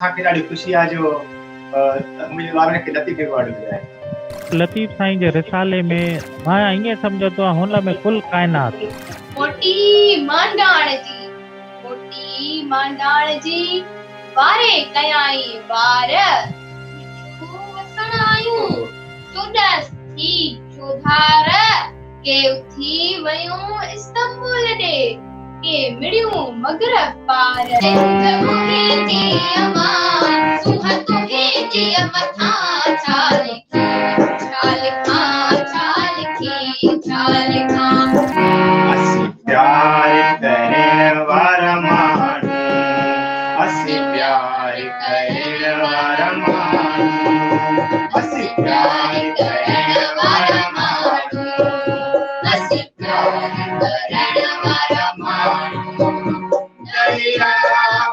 असांखे ॾाढी ख़ुशी आहे जो मुंहिंजे ॿारनि खे लतीफ़ अवॉर्ड मिलियो आहे। लतीफ़ साईं जे रिसाले में मां ईअं सम्झो तो हुन में कुल काइनात मोटी मांडाण जी वारे कयाई वार वसण आयूं चोदस थी चोधार के उथी वयूं इस्तांबुल ॾे के मिड़ियूं मगरब पार मुहे जी अमान सुहत मुहे जी मथा छाल असी प्यार करण वारा माण्हू असी प्यार करण वारा माण्हू असी प्यार करण वारा माण्हू असी प्यार करण वारा माण्हू दरिया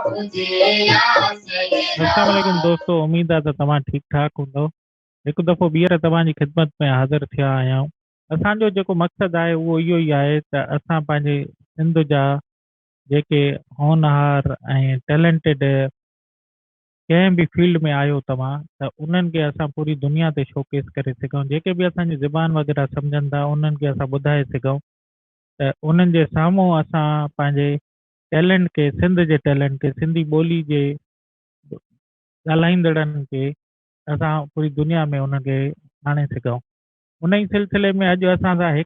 हुजे या सहेरा। अस्सलाम वालेकुम दोस्तों, उम्मीद आहे त तव्हां ठीकु ठाक हूंदव। हिकु दफ़ो ॿीहर तव्हांजी ख़िदमत में हाज़िर थिया आहियूं। असांजो जेको मक़सदु आहे उहो इहो ई आहे त असां पंहिंजे सिंध जा जेके होनहार ऐं टैलेंटेड कंहिं बि फील्ड में आहियो तव्हां त उन्हनि खे असां पूरी दुनिया ते शोकेस करे सघूं। जेके बि असांजी ज़बान वग़ैरह सम्झनि था उन्हनि खे असां ॿुधाए सघूं त उन्हनि जे साम्हूं असां पंहिंजे टैलेंट खे, सिंध जे टैलेंट खे, सिंधी ॿोली जे ॻाल्हाईंदड़नि खे असां पूरी दुनिया में उन्हनि खे आणे सघूं। उन ई सिलसिले में अॼु असां सां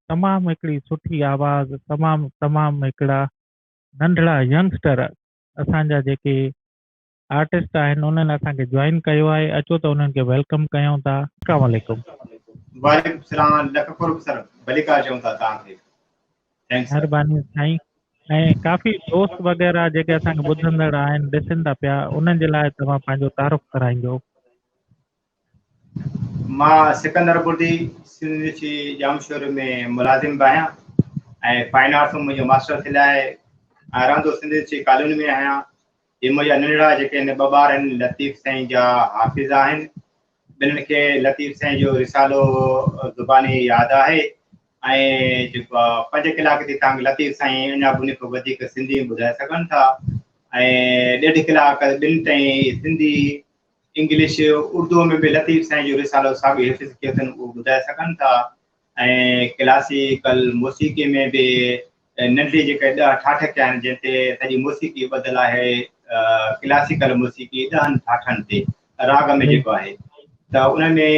तमामु हिकिड़ी सुठी आवाज़, तमामु हिकिड़ा नंढड़ा यंगस्टर असांजा जेके आर्टिस्ट आहिनि उन्हनि असांखे ज्वाइन कयो आहे। अचो त उन्हनि खे वेलकम कयूं था। अस्सलाम वालेकुम। वालेकुम सलाम, लख करोड़ सर भलीकार चऊं था तव्हांखे। Thanks sir. महिरबानी साईं। ऐं काफ़ी दोस्त वग़ैरह जेके असांखे ॿुधंदड़ आहिनि, ॾिसनि था पिया, उन्हनि जे लाइ तव्हां पंहिंजो तारुफ़ कराईंदो। मां सिकंदर बुर्दी सिंध जी जामशोर में मुलाज़िम बि आहियां ऐं फाइन आर्ट्स में मुंहिंजो मास्टर थियल आहे। रहंदो सिंध जी कॉलोनी में आहियां। हे मुंहिंजा नंढड़ा जेके आहिनि ॿ ॿार आहिनि, लतीफ़ साईं जा हाफ़िज़ आहिनि। ॿिन्हिनि खे लतीफ़ साईं जो रिसालो ज़ुबानी यादि आहे ऐं जेको आहे 5 कलाक ते तव्हांखे लतीफ़ साईं अञा बि उन खां वधीक सिंधी ॿुधाए सघनि था ऐं 1.5 कलाक ॿिनि ताईं सिंधी, इंग्लिश, उर्दू में बि लतीफ़ साईं जो रिसालो साॻियो हिफ़्ज़ कयो अथनि उहो ॿुधाए सघनि था ऐं क्लासिकल मौसीक़ी में बि नंढी जेके 10 ठाठ कया आहिनि जंहिं ते सॼी मौसीक़ी ॿधल आहे क्लासिकल मौसीक़ी 10 ठाठनि ते राग में जेको आहे त उन में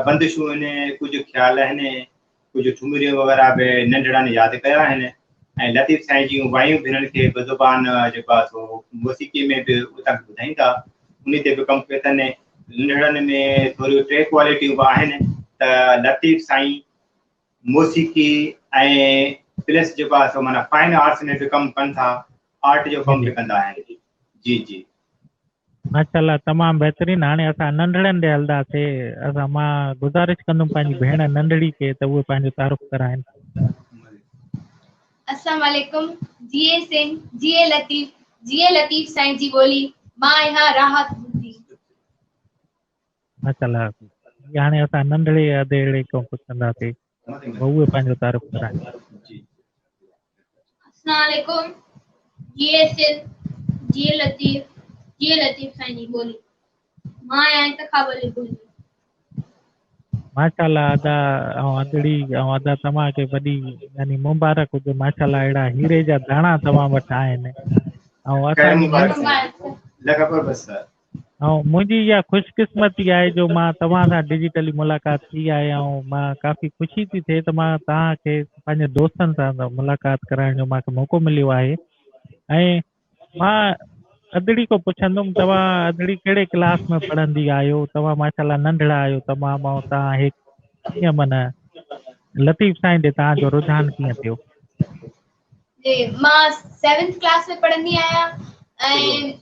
बंदिशूं आहिनि, कुझु ख़्याल आहिनि, कुझु ठुमरियूं वग़ैरह बि नंढड़नि यादि कया आहिनि ऐं लतीफ़ साईं जूं वायूं बि हिननि खे ज़ुबान जेको आहे सो मौसीक़ी में बि तव्हांखे ॿुधाईंदा, उन ते बि कमु कयो अथनि। नंढड़नि में थोरियूं टे क्वालिटियूं बि आहिनि त लतीफ़ साईं मौसीक़ी ऐं प्लस जेको आहे सो माना फाइन आर्ट्स में बि कमु कनि था, आर्ट जो कमु बि कंदा आहिनि। जी जी माशाल्लाह, तमामु बहितरीनु। हाणे असां नंढड़नि ॾे हलंदासीं। मां गुज़ारिश कंदुमि पंहिंजी भेण नंढड़ी खे त उहे पंहिंजो तारुफ़ कराइनि। अस्सलाम वालेकुम। जिए लतीफ़ साईं जी ॿोली मां यहाँ राहत बुधी। माशाल्लाह, हाणे असां नंढड़े अधेड़े खां पुछंदासीं उहे पंहिंजो तारुफ़ कराइनि। अस्सलाम वालेकुम। जिए लतीफ़ साईं जी ॿोली मां यहाँ इंतखाबली बुधी। माशाल्लाह, अदा ऐं अदड़ी ऐं अदा तव्हांखे वॾी यानी मुबारक हुजे। माशाल्लाह, अहिड़ा हीरे जा दाणा तव्हां वटि आहिनि ऐं असांजी मुंहिंजी इहा ख़ुशकिस्मती आहे जो मां तव्हां सां डिजिटली मुलाक़ात थी आहे ऐं मां काफ़ी ख़ुशी थी थिए त मां तव्हांखे पंहिंजे दोस्तनि सां मुलाक़ात कराइण जो मूंखे मौक़ो मिलियो आहे। ऐं मां अदड़ी को पुछंदुमि, तव्हां अदड़ी कहिड़े क्लास में पढ़ंदी आहियो? तव्हां माशाल्लाह नंढड़ा आहियो तमामु, ऐं तव्हां कीअं माना लतीफ़ साईं ॾे तव्हांजो रुझान कीअं थियो? मां 7th क्लास में पढ़ंदी आहियां ऐं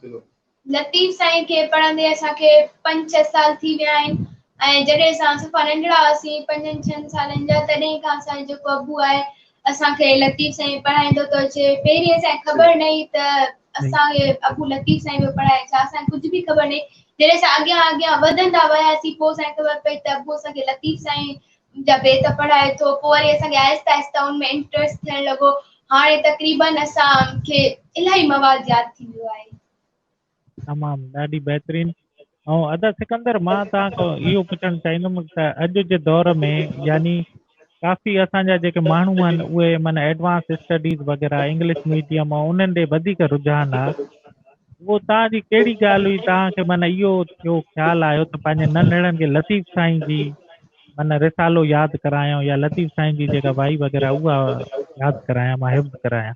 लतीफ़ साईं खे पढ़ंदे असांखे 5-6 साल थी विया आहिनि ऐं जॾहिं असां सफ़ा नंढड़ा हुआसीं 5-6 सालनि जा, तॾहिं खां असांजो जेको अबू आहे असांखे लतीफ़ साईं पढ़ाईंदो थो अचे। पहिरीं असांखे ख़बर न हुई त असांखे अबू लतीफ़ साईं पियो पढ़ाए छा, असांखे कुझु बि ख़बर न हुई। जॾहिं असां अॻियां वधंदा वियासीं पोइ असांखे ख़बर पई त अबू असांखे लतीफ़ साईं जा बेत पढ़ाए थो। पोइ वरी असांखे आहिस्ता आहिस्ता उनमें इंट्रस्ट थियणु लॻो। हाणे तक़रीबन असांखे इलाही मवाद यादि थी वियो आहे। तमामु ॾाढी बहितरीनु। ऐं अदा सिकंदर मां तव्हांखां इहो पुछणु चाहींदुमि त अॼु जे दौर में यानी काफ़ी असांजा जेके माण्हू आहिनि उहे माना एडवांस स्टडीज़ वग़ैरह इंग्लिश मीडियम ऐं उन्हनि ॾे वधीक रुझान आहे। उहो तव्हांजी कहिड़ी ॻाल्हि हुई तव्हांखे माना इहो थियो ख़्यालु आयो त पंहिंजे नंढड़नि खे लतीफ़ साईं जी माना रिसालो यादि करायूं या लतीफ़ साईं जी जेका वाई वग़ैरह उहा यादि करायां मां हिफ़्ज़ करायां।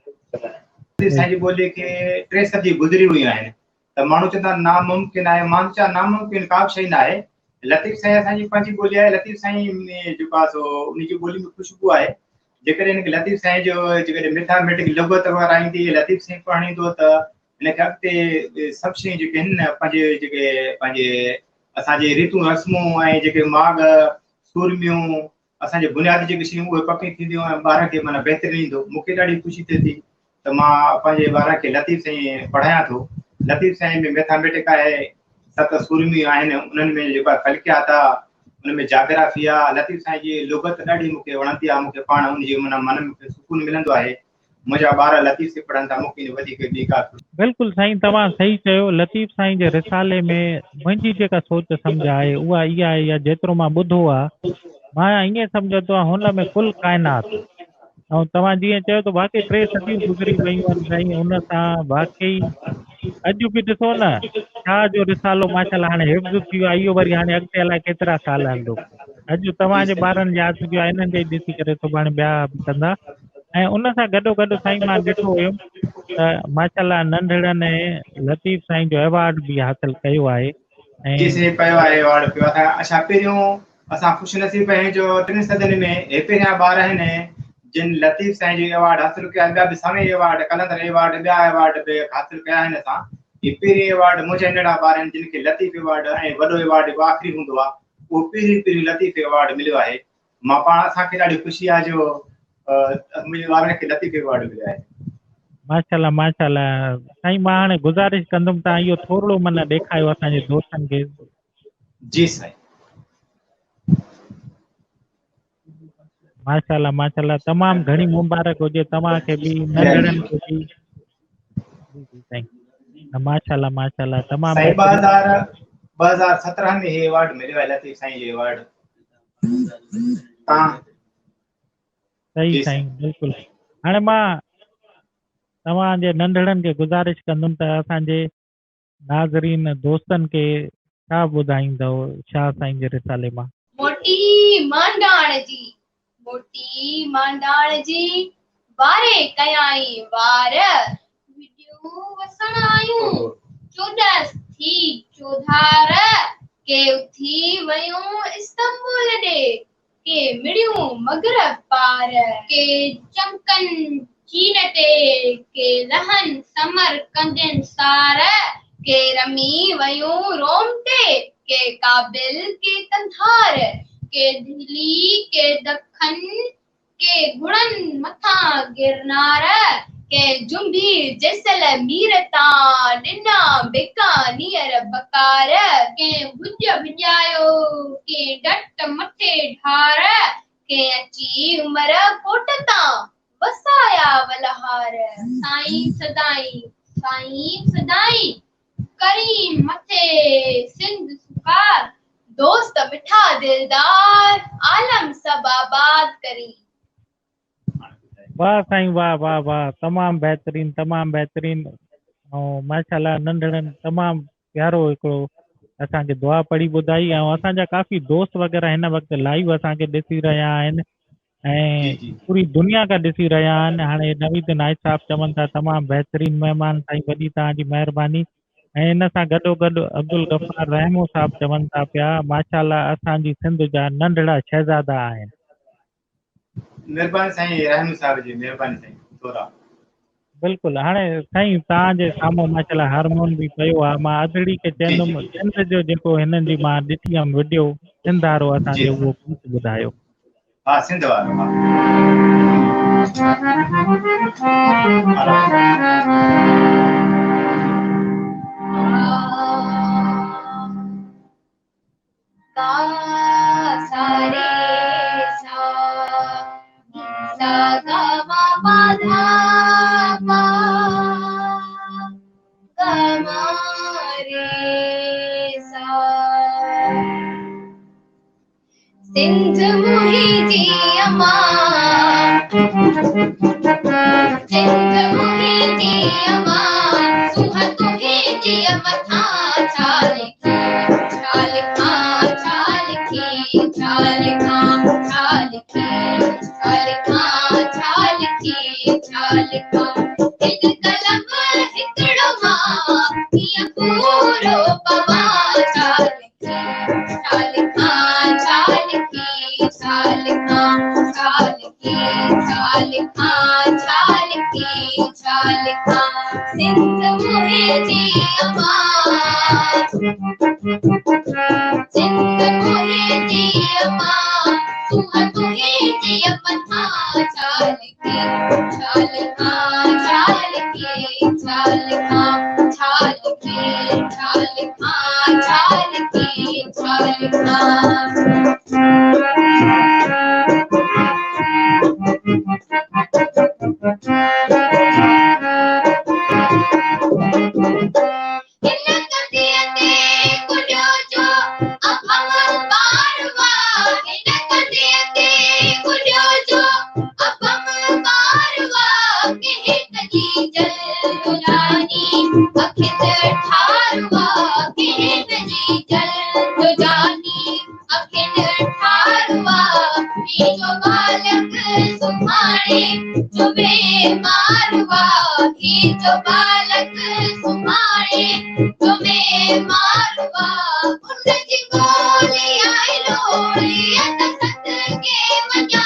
साईं जी ॿोली खे 3 सदी गुज़री हुई आहिनि त माण्हू चवंदा नामुमकिन आहे, मां चवां नामुमकिन का बि शइ न आहे। लतीफ़ साईं असांजी पंहिंजी ॿोली आहे। लतीफ़ साईं में जेको आहे सो उनजी ॿोली में ख़ुशबू आहे। जेकॾहिं हिनखे लतीफ़ साईं जो जेकॾहिं मैथमेटिक लुग़त वग़ैरह ईंदी लतीफ़ साईं पढ़ाईंदो त हिनखे अॻिते सभु शयूं जेके आहिनि न पंहिंजे असांजे रीतूं रस्मूं ऐं जेके माॻ सूरमियूं असांजे बुनियादी जेके शयूं उहे पकी थींदियूं ऐं ॿार खे माना बहितरीनु ईंदो। मूंखे ॾाढी ख़ुशी थिए थी त मां पंहिंजे ॿार खे लतीफ़ साईं पढ़ायां थो। लतीफ़ साईं में मैथमेटिक आहे, 7 सूरमियूं आहिनि, उन्हनि में जेका फ़ल्कियात आहे, उन में जाग्राफी आहे। लतीफ़ साईं जी लुग़त ॾाढी मूंखे वणंदी आहे। मूंखे पाण उनजी माना मन में सुकून मिलंदो आहे। मुंहिंजा ॿार लतीफ़ साईं पढ़नि था, मूंखे वधीक ॿी का। बिल्कुलु साईं तव्हां सही चयो। लतीफ़ साईं जे रिसाले में मुंहिंजी जेका सोच सम्झ आहे उहा इहा आहे या जेतिरो मां ॿुधो आहे मां ईअं सम्झंदो आहियां हुन में कुल काइनात ऐं तव्हां जीअं चयो त वाक़ई 3 सदियूं गुज़री वयूं आहिनि साईं हुन सां वाक़ई अॼु बि ॾिसो न छा जो रिसालो माशाल्लाह हाणे हिफ़्ज़ थी वियो आहे। इहो वरी हाणे अॻिते अलाए केतिरा साल हलंदो। अॼु तव्हांजे ॿारनि यादि कयो आहे हिननि खे ॾिसी करे सुभाणे ॿिया बि कंदा। ऐं उन सां गॾोगॾु साईं मां ॾिठो हुयुमि त माशाल्लाह नंढड़नि लतीफ़ साईं जो अवॉर्ड बि हासिलु कयो आहे। जी साईं पियो आहे अवॉर्ड पियो आहे। अच्छा पहिरियों असां ख़ुशनसीब आहियूं जो 3 सदियुनि में हे पहिरियां ॿार आहिनि जिन लतीफ़ साईं जो अवॉर्ड हासिलु कया। ॿिया बि समय अवॉर्ड कलंदर अवॉर्ड ॿिया अवॉर्ड बि हासिलु कया आहिनि असां। ही पहिरीं अवॉर्ड मुंहिंजा नंढा ॿार आहिनि जिन खे लतीफ़ अवॉर्ड ऐं वॾो अवॉर्ड जेको आख़िरी हूंदो आहे उहो पहिरीं लतीफ़ अवॉर्ड मिलियो आहे। मां पाण असांखे ॾाढी ख़ुशी आहे जो मुंहिंजे ॿारनि खे लतीफ़ अवॉर्ड मिलियो आहे। माशाल्लाह माशाल्लाह साईं मां हाणे गुज़ारिश कंदुमि तव्हां इहो थोरो माना ॾेखारियो असांजे दोस्तनि खे। जी साईं। माशाल्लाह माशाल्लाह तमामु घणी मुबारक हुजे तव्हांखे बि नंढड़नि खे बि। जी जी साईं माशाल्लाह माशाल्लाह तमामु साईं बहितरीनु। 2017 में हे अवॉर्ड मिलियो आहे लतीफ़ साईं जो अवॉर्ड। सही जी साईं साईं। बिल्कुलु। हाणे मां तव्हांजे नंढड़नि खे गुज़ारिश कंदुमि त असांजे नाज़रीन दोस्तनि खे छा ॿुधाईंदव शाह साईं जे रिसाले मां। मोटी मांडाण जी वारे कयाई वार वीडियो वसण आयूं 14 थी चोधार के उथी वयूं इस्तांबुल ॾे के मिड़ियूं मगरब पार के चमकन चीन ते के लहन समर कंदन सार के रमी वयूं रोम ते के काबिल के कंधार के दिल्ली के दखन के गुणन मथा गिरनार के जुंभी जैसलमेर तां डिना बीकानेर बकार के भुज भिजायो के डट मथे ढार के अची उमर कोट तां वसाया वलहार साईं सदाई करी मथे सिंध सुकार दोस्त मिठा दिलदार आलम सब आबाद करी। वाह साईं वाह वाह वाह तमामु बहितरीनु तमामु बहितरीनु। ऐं माशाल्लाह नंढड़नि तमामु प्यारो हिकिड़ो असांखे दुआ पढ़ी ॿुधाई ऐं असांजा काफ़ी दोस्त वग़ैरह हिन वक़्तु लाइव असांखे ॾिसी रहिया आहिनि ऐं पूरी दुनिया खां ॾिसी रहिया आहिनि। हाणे नवीद नाइक साहिबु चवनि था तमामु बहितरीनु महिमान साईं वॾी तव्हांजी महिरबानी। ऐं इन सां गॾोगॾु अब्दुल गफ़ार रहमो साहिबु चवनि था पिया माशाल्लाह असांजी सिंध जा नंढड़ा शहज़ादा आहिनि। महिरबानी साईं रहमो साहिब जी महिरबानी साईं थोरा। बिल्कुलु हाणे साईं तव्हांजे साम्हूं माशाल्लाह हारमोन बि पियो आहे। मां अदड़ी खे चवंदुमि सिंध जो जेको हिननि जी मां ॾिठी हुयमि वीडियो सिंध वारो असांखे उहो गीत ॿुधायो। हा सिंध वारो सारे सा गा मा पा धा पा गा मा सिंध मुहिंजी अम्मा सिंध मुहिंजी अम्मा सुहा तुहिंजी मथा छाल की छाल का हिक कलम हिकड़ो मां कीअं पूरो पवा छाल का सिंध मुहिंजी अम्मा सिंध मुहिंजी अम्मा सुहा तुहिंजी मथा छाल की जो बालक सुमारे तुम्हें मारवा उनकी बोली आई लोली सत के बन्या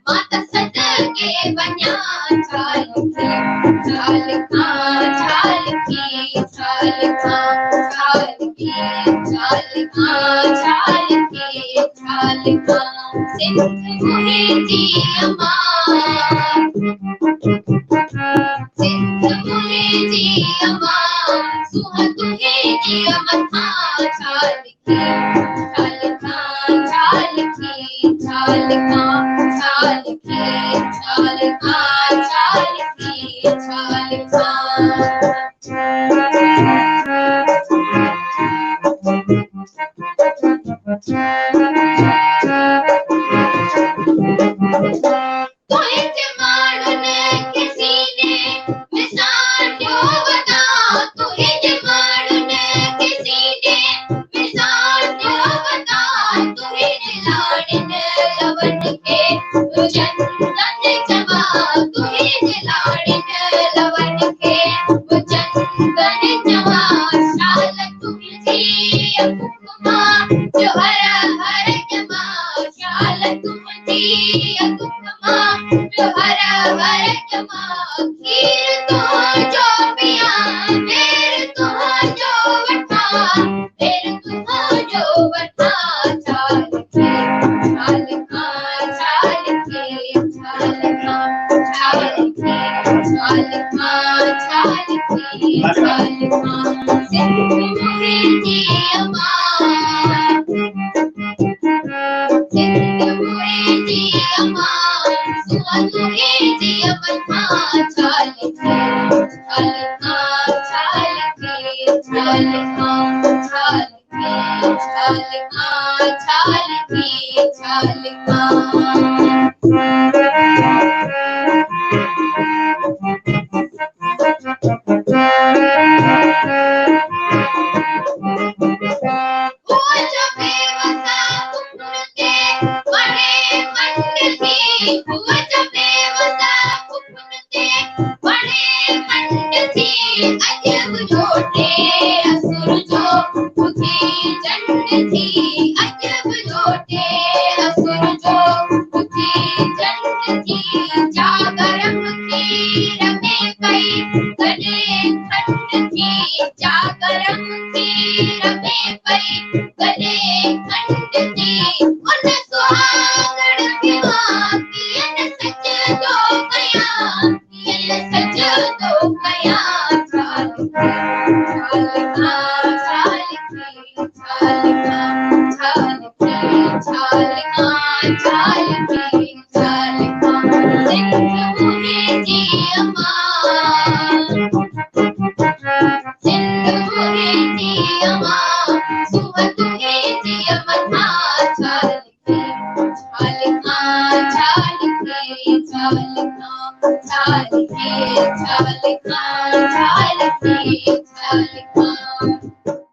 माता सत के बन्या छाल का सिंध मुहिंजी अम्मा सिंध मुहिंजी अम्मा सुहा तुहिंजी मथा छाल की सिंध मुहिंजी अम्मा सुहा तुहिंजी छा लिखे छा लिखां छा लिखे छा लिखां